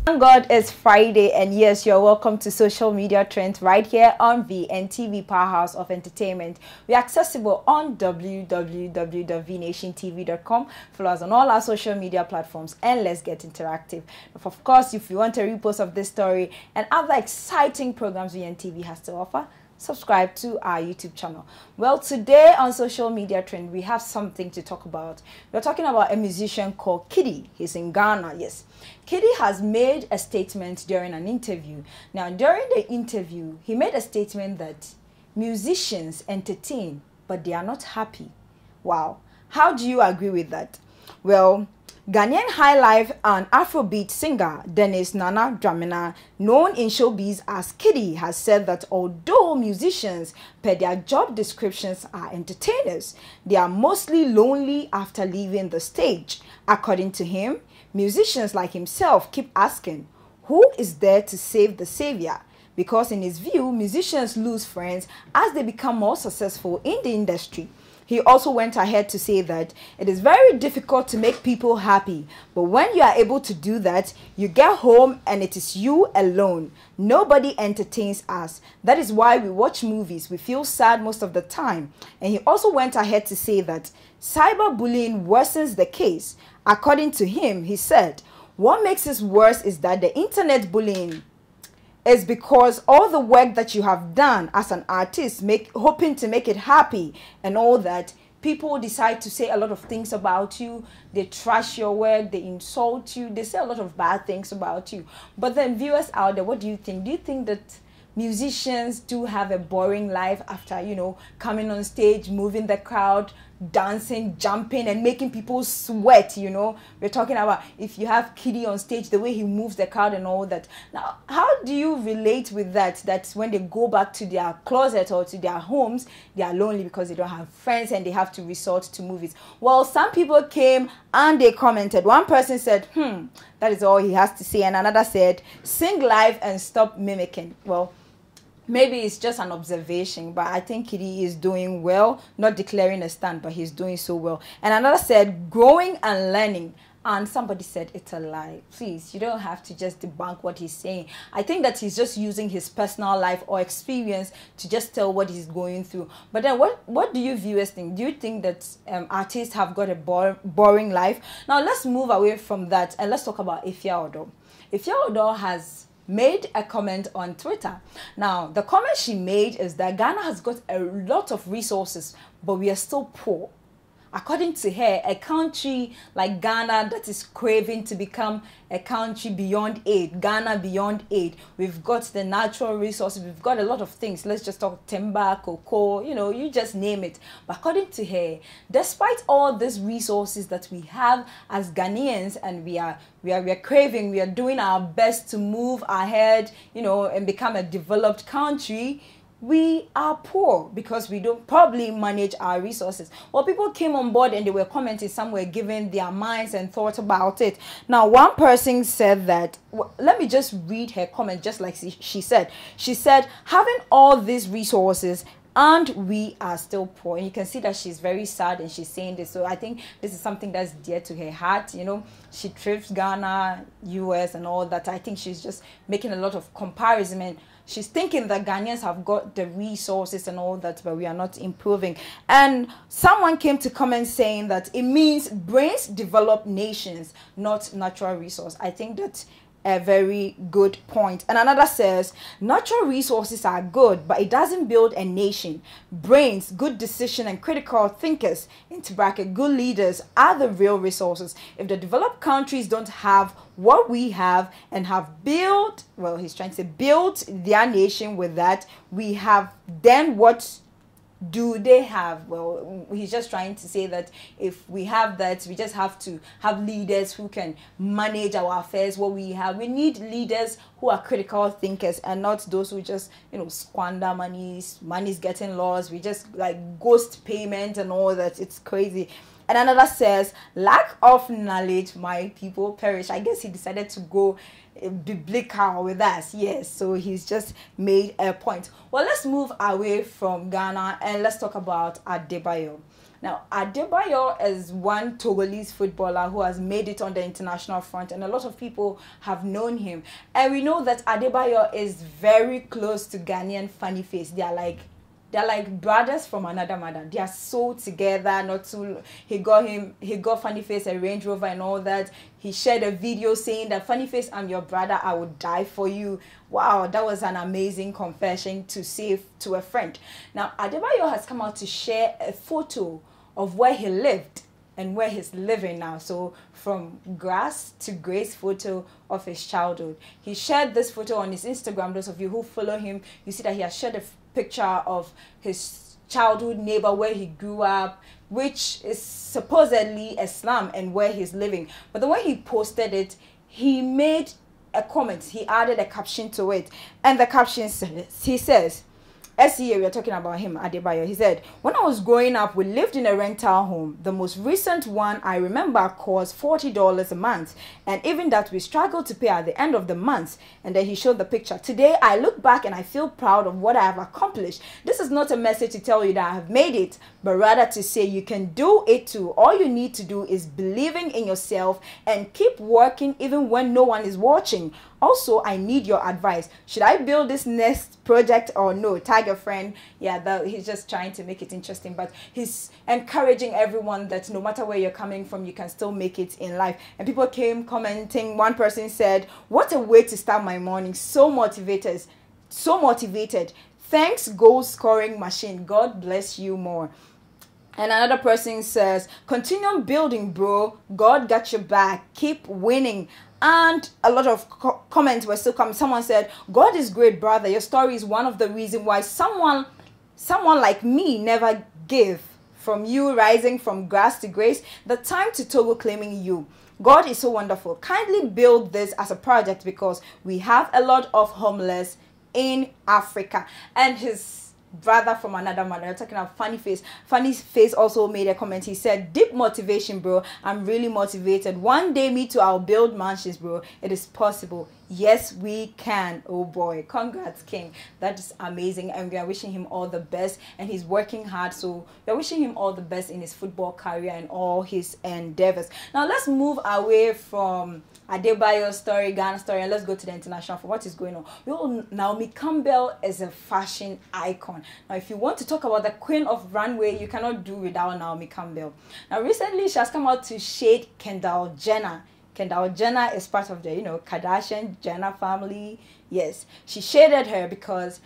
Thank God it's Friday, and yes, you're welcome to Social Media Trends right here on VNTV, Powerhouse of Entertainment. We're accessible on www.vnationtv.com. Follow us on all our social media platforms, and let's get interactive. Of course, if you want a repost of this story and other exciting programs VNTV has to offer, subscribe to our YouTube channel. Well, today on Social Media Trend, we have something to talk about. We're talking about a musician called Kidi. He's in Ghana, yes. Kidi has made a statement during an interview. Now, during the interview, he made a statement that musicians entertain, but they are not happy. Wow. How do you agree with that? Well, Ghanaian highlife and Afrobeat singer Dennis Nana Dramina, known in showbiz as Kidi, has said that although musicians per their job descriptions are entertainers, they are mostly lonely after leaving the stage. According to him, musicians like himself keep asking, who is there to save the savior? Because in his view, musicians lose friends as they become more successful in the industry. He also went ahead to say that it is very difficult to make people happy, but when you are able to do that, you get home and it is you alone. Nobody entertains us. That is why we watch movies. We feel sad most of the time. And he also went ahead to say that cyberbullying worsens the case. According to him, he said, what makes this worse is that the internet bullying is because all the work that you have done as an artist, hoping to make it happy and all that, people decide to say a lot of things about you. They trash your work, they insult you, they say a lot of bad things about you. But then viewers out there, what do you think? Do you think that musicians do have a boring life after, you know, coming on stage, moving the crowd, dancing, jumping, and making people sweat? You know, we're talking about if you have Kidi on stage, the way he moves the crowd and all that. Now, how do you relate with that? That when they go back to their closet or to their homes, they are lonely because they don't have friends and they have to resort to movies. Well, some people came and they commented. One person said, that is all he has to say. And another said, sing live and stop mimicking. Well, maybe it's just an observation, but I think Kidi is doing well, not declaring a stand, but he's doing so well. And another said, growing and learning. And somebody said, it's a lie. Please, you don't have to just debunk what he's saying. I think that he's just using his personal life or experience to just tell what he's going through. But then what do you viewers think? Do you think that artists have got a boring life? Now, let's move away from that and let's talk about Ifya Odo. Ifya Odo has made a comment on Twitter. Now, the comment she made is that Ghana has got a lot of resources, but we are still poor. According to her, a country like Ghana that is craving to become a country beyond aid, Ghana beyond aid. We've got the natural resources, we've got a lot of things. Let's just talk timber, cocoa, you know, you just name it. But according to her, despite all these resources that we have as Ghanaians, and we are craving, we are doing our best to move ahead, you know, and become a developed country, we are poor because we don't probably manage our resources. Well, people came on board and they were commenting, some were giving their minds and thoughts about it. Now, one person said that, well, let me just read her comment just like she said. She said, having all these resources and we are still poor. And you can see that she's very sad and she's saying this. So I think this is something that's dear to her heart. You know, she trips Ghana, US and all that. I think she's just making a lot of comparison. And she's thinking that Ghanaians have got the resources and all that, but we are not improving. And someone came to comment saying that it means brains develop nations, not natural resource. I think that's a very good point. And another says, natural resources are good, but it doesn't build a nation. Brains, good decision, and critical thinkers, into bracket, good leaders, are the real resources. If the developed countries don't have what we have and have built, well, he's trying to say build their nation with that, we have, then what do they have? Well, he's just trying to say that if we have that, we just have to have leaders who can manage our affairs. What we have, we need leaders who are critical thinkers and not those who just, you know, squander money's getting lost. We just like ghost payment and all that. It's crazy. And another says, lack of knowledge, my people perish. I guess he decided to go biblical with us. Yes, so he's just made a point. Well, let's move away from Ghana and let's talk about Adebayor. Now, Adebayor is one Togolese footballer who has made it on the international front, and a lot of people have known him. And we know that Adebayor is very close to Ghanaian Funny Face. They're like brothers from another mother. They are so together. Not too. He got Funny Face a Range Rover and all that. He shared a video saying that, Funny Face, I'm your brother, I would die for you. Wow, that was an amazing confession to say to a friend. Now, Adebayor has come out to share a photo of where he lived and where he's living now. So from grass to grace photo of his childhood. He shared this photo on his Instagram. Those of you who follow him, you see that he has shared a picture of his childhood neighbor where he grew up, which is supposedly a slum, and where he's living. But the way he posted it, he made a comment. He added a caption to it, and the caption says, he says, SCA, we are talking about him, Adebayor. He said, when I was growing up, we lived in a rental home. The most recent one I remember cost $40 a month. And even that we struggled to pay at the end of the month. And then he showed the picture. Today, I look back and I feel proud of what I have accomplished. This is not a message to tell you that I have made it, but rather to say you can do it too. All you need to do is believing in yourself and keep working even when no one is watching. Also, I need your advice. Should I build this next project or no? Tag a friend. Yeah, he's just trying to make it interesting, but he's encouraging everyone that no matter where you're coming from, you can still make it in life. And people came commenting. One person said, what a way to start my morning. So motivated. So motivated. Thanks, goal scoring machine. God bless you more. And another person says, continue building, bro. God got your back. Keep winning. And a lot of comments were still coming. Someone said, God is great, brother. Your story is one of the reasons why someone like me never gave. From you rising from grass to grace, the time to Togo claiming you. God is so wonderful. Kindly build this as a project because we have a lot of homeless in Africa. And his brother from another mother, talking about Funny Face. Funny Face also made a comment. He said, deep motivation, bro. I'm really motivated. One day, me too, I'll build mansions, bro. It is possible. Yes, we can. Oh boy, congrats, King. That is amazing, and we are wishing him all the best. And he's working hard, so we're wishing him all the best in his football career and all his endeavors. Now let's move away from Adebayor's story, Ghana story, and let's go to the international for what is going on. We all know Naomi Campbell is a fashion icon. Now, if you want to talk about the queen of runway, you cannot do without Naomi Campbell. Now, recently she has come out to shade Kendall Jenner. Kendall Jenner is part of the, Kardashian Jenner family. Yes, she shaded her because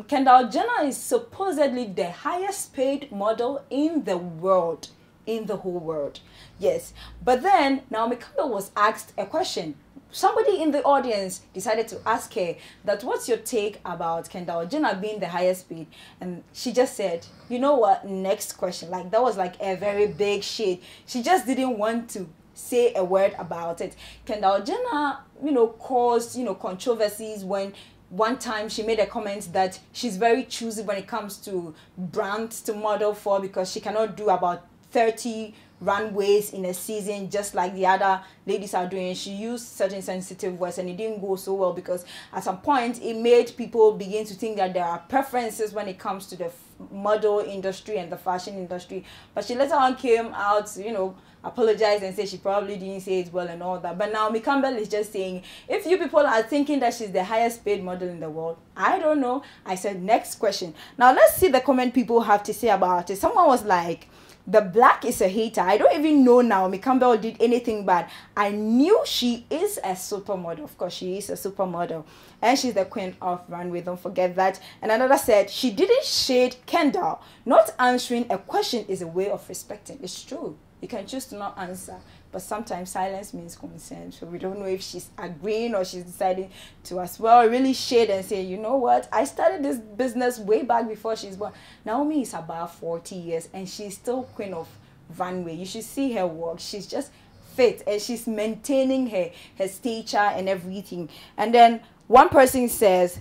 Kendall Jenner is supposedly the highest paid model in the world, in the whole world. Yes, but then Naomi Campbell was asked a question. Somebody in the audience decided to ask her that, what's your take about Kendall Jenner being the highest paid? And she just said, you know what, next question. Like, that was like a very big shade. She just didn't want to say a word about it. Kendall Jenner, caused, controversies when one time she made a comment that she's very choosy when it comes to brands to model for, because she cannot do about 30 runways in a season just like the other ladies are doing. She used certain sensitive words and it didn't go so well, because at some point it made people begin to think that there are preferences when it comes to the model industry and the fashion industry. But she later on came out, apologized and said she probably didn't say it well and all that. But Naomi Campbell is just saying, if you people are thinking that she's the highest paid model in the world, I don't know. I said, next question. Now let's see the comment people have to say about it. Someone was like, the black is a hater. I don't even know Naomi Campbell did anything bad. I knew she is a supermodel. Of course, she is a supermodel. And she's the queen of runway. Don't forget that. And another said, she didn't shade Kendall. Not answering a question is a way of respecting. It's true. You can choose to not answer. But sometimes silence means consent. So we don't know if she's agreeing or she's deciding to as well really shade and say, you know what? I started this business way back before she's born. Naomi is about 40 years and she's still queen of runway. You should see her work. She's just fit and she's maintaining her stature and everything. And then one person says,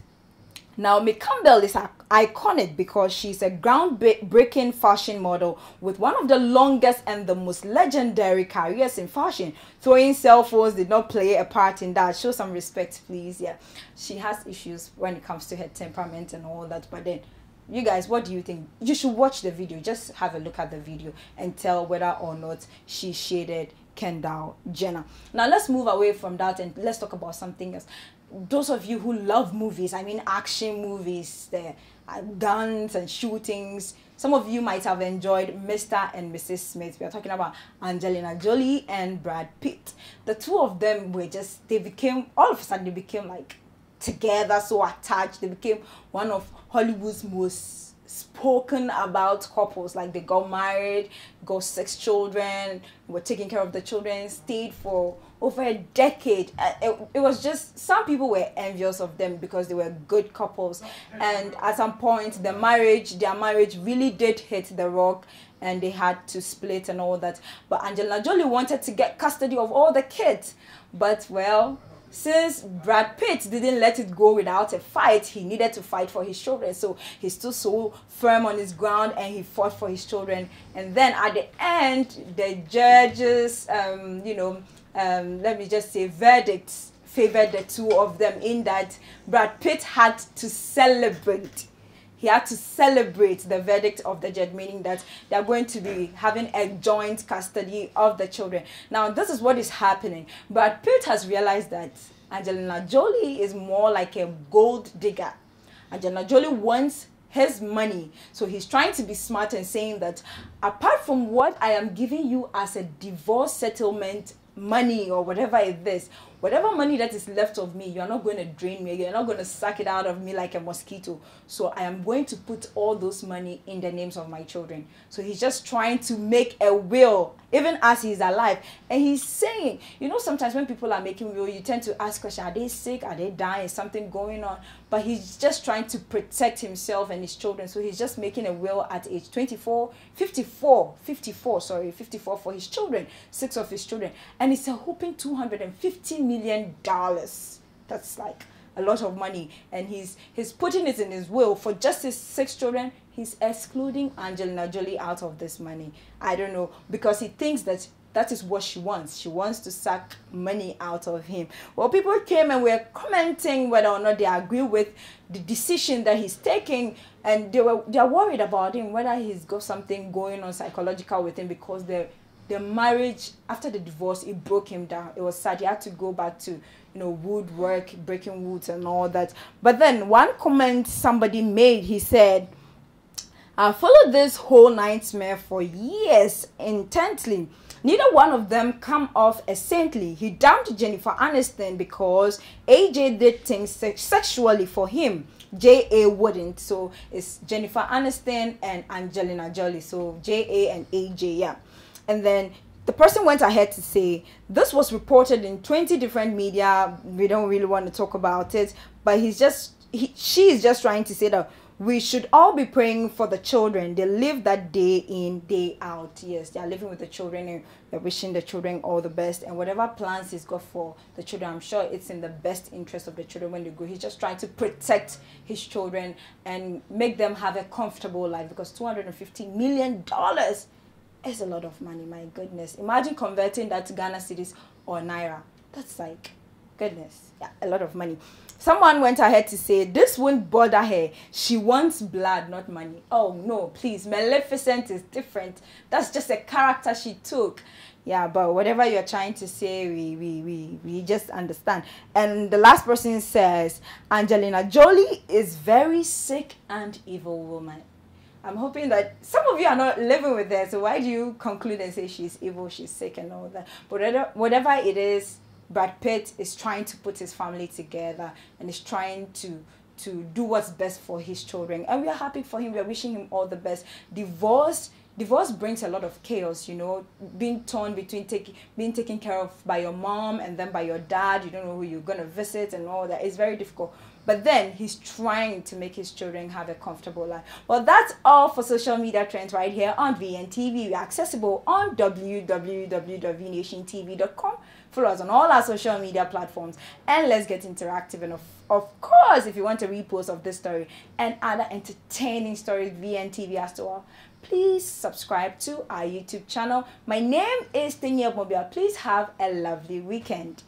Naomi Campbell is iconic because she's a groundbreaking fashion model with one of the longest and the most legendary careers in fashion. Throwing cell phones did not play a part in that. Show some respect, please. Yeah, she has issues when it comes to her temperament and all that, but then you guys, what do you think? You should watch the video. Just have a look at the video and tell whether or not she shaded Kendall Jenner. Now let's move away from that and let's talk about something else. Those of you who love movies, I mean action movies, the guns and shootings, some of you might have enjoyed Mr. and Mrs. Smith. We are talking about Angelina Jolie and Brad Pitt. The two of them were just, they became, all of a sudden they became like together, so attached. They became one of Hollywood's most spoken about couples. Like they got married, got 6 children, were taking care of the children, stayed for over a decade. It was just, some people were envious of them because they were good couples, and at some point their marriage really did hit the rock and they had to split and all that. But Angelina Jolie wanted to get custody of all the kids, but well, since Brad Pitt didn't let it go without a fight, he needed to fight for his children. So he stood so firm on his ground and he fought for his children. And then at the end, the judges, let me just say, verdicts favored the two of them, in that Brad Pitt had to celebrate. He had to celebrate the verdict of the judge, meaning that they are going to be having a joint custody of the children. Now, this is what is happening. Brad Pitt has realized that Angelina Jolie is more like a gold digger. Angelina Jolie wants his money. So he's trying to be smart and saying that apart from what I am giving you as a divorce settlement money or whatever it is, whatever money that is left of me, you're not going to drain me, you're not going to suck it out of me like a mosquito. So I am going to put all those money in the names of my children. So he's just trying to make a will even as he's alive. And he's saying, you know, sometimes when people are making will, you tend to ask questions, are they sick, are they dying, is something going on? But he's just trying to protect himself and his children. So he's just making a will at age 54 for his children, 6 of his children. And he's hoping $250 million. That's like a lot of money. And he's putting it in his will for just his 6 children. He's excluding Angelina Jolie out of this money. I don't know, because he thinks that that is what she wants. She wants to suck money out of him. Well, people came and were commenting whether or not they agree with the decision that he's taking, and they're worried about him, whether he's got something going on psychological with him, because the marriage after the divorce, it broke him down. It was sad. He had to go back to, woodwork, breaking woods and all that. But then one comment somebody made, he said, I followed this whole nightmare for years intently. Neither one of them come off as saintly. He dumped Jennifer Aniston because AJ did things sexually for him. JA wouldn't. So it's Jennifer Aniston and Angelina Jolie. So JA and AJ, yeah. And then the person went ahead to say, this was reported in 20 different media. We don't really want to talk about it. But she is just trying to say that we should all be praying for the children. They live that day in, day out. Yes, they are living with the children and they're wishing the children all the best. And whatever plans he's got for the children, I'm sure it's in the best interest of the children when they grow. He's just trying to protect his children and make them have a comfortable life, because $250 million is a lot of money. My goodness. Imagine converting that to Ghana cedis or Naira. That's like, goodness. Yeah, a lot of money. Someone went ahead to say, this won't bother her. She wants blood, not money. Oh, no, please. Maleficent is different. That's just a character she took. Yeah, but whatever you're trying to say, we just understand. And the last person says, Angelina Jolie is very sick and evil woman. I'm hoping that some of you are not living with her. So why do you conclude and say she's evil, she's sick and all that? But whatever it is, Brad Pitt is trying to put his family together and is trying to do what's best for his children. And we are happy for him. We are wishing him all the best. Divorce brings a lot of chaos, being torn between being taken care of by your mom and then by your dad. You don't know who you're going to visit and all that. It's very difficult. but then he's trying to make his children have a comfortable life. Well, that's all for social media trends right here on VNTV. We're accessible on www.vnationtv.com. Follow us on all our social media platforms, and let's get interactive. And of course, if you want a repost of this story and other entertaining stories VNTV has to offer, please subscribe to our YouTube channel. My name is Adebayor. Please have a lovely weekend.